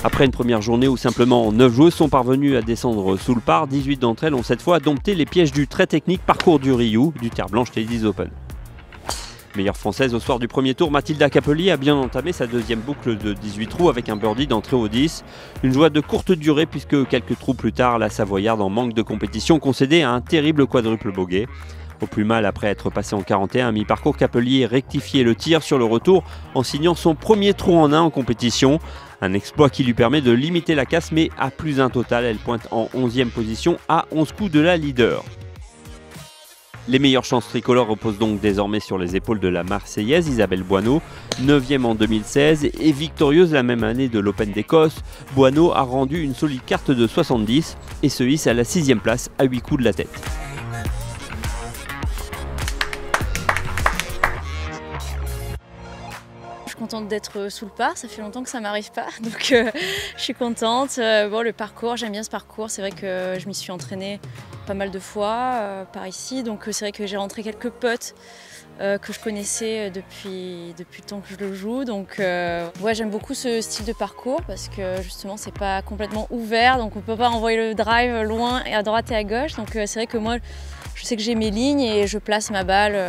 Après une première journée où simplement 9 joueuses sont parvenues à descendre sous le par, 18 d'entre elles ont cette fois dompté les pièges du très technique parcours du Ryu, du Terre Blanche Ladies Open. Meilleure française au soir du premier tour, Mathilda Capelli a bien entamé sa deuxième boucle de 18 trous avec un birdie d'entrée au 10. Une joie de courte durée puisque quelques trous plus tard, la Savoyarde en manque de compétition concédait à un terrible quadruple bogey. Au plus mal, après être passé en 41, à mi-parcours, Capelli a rectifié le tir sur le retour en signant son premier trou en 1 en compétition. Un exploit qui lui permet de limiter la casse, mais à plus un total, elle pointe en 11e position à 11 coups de la leader. Les meilleures chances tricolores reposent donc désormais sur les épaules de la Marseillaise Isabelle Boineau, 9e en 2016 et victorieuse la même année de l'Open d'Écosse. Boineau a rendu une solide carte de 70 et se hisse à la 6e place à 8 coups de la tête. Je suis contente d'être sous le par, ça fait longtemps que ça m'arrive pas, donc je suis contente. Bon, le parcours, j'aime bien ce parcours, c'est vrai que je m'y suis entraînée pas mal de fois par ici, donc c'est vrai que j'ai rentré quelques putts que je connaissais depuis le temps que je le joue, donc ouais, j'aime beaucoup ce style de parcours parce que justement c'est pas complètement ouvert, donc on peut pas envoyer le drive loin et à droite et à gauche, donc c'est vrai que moi je sais que j'ai mes lignes et je place ma balle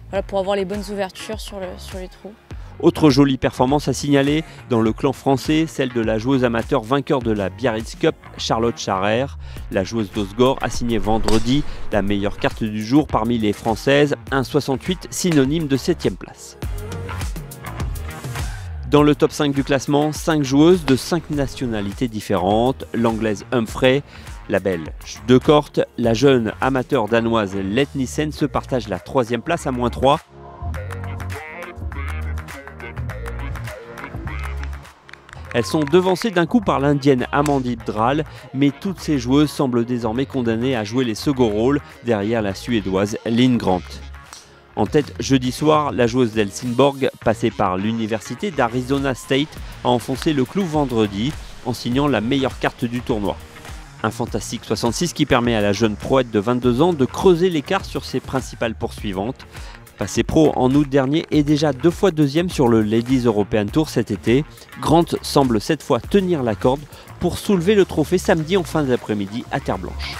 voilà, pour avoir les bonnes ouvertures sur les trous. Autre jolie performance à signaler dans le clan français, celle de la joueuse amateur vainqueur de la Biarritz Cup, Charlotte Charrer. La joueuse d'Osgore a signé vendredi la meilleure carte du jour parmi les françaises, 1,68 synonyme de 7e place. Dans le top 5 du classement, 5 joueuses de 5 nationalités différentes, l'anglaise Humphrey, la belge De Kort, la jeune amateur danoise Let Nissen se partagent la 3e place à -3. Elles sont devancées d'un coup par l'indienne Amandine Dral, mais toutes ces joueuses semblent désormais condamnées à jouer les seconds rôles derrière la suédoise Linn Grant. En tête jeudi soir, la joueuse d'Helsingborg, passée par l'université d'Arizona State, a enfoncé le clou vendredi en signant la meilleure carte du tournoi. Un fantastique 66 qui permet à la jeune proette de 22 ans de creuser l'écart sur ses principales poursuivantes. Passé pro en août dernier et déjà 2 fois deuxième sur le Ladies European Tour cet été, Grant semble cette fois tenir la corde pour soulever le trophée samedi en fin d'après-midi à Terre Blanche.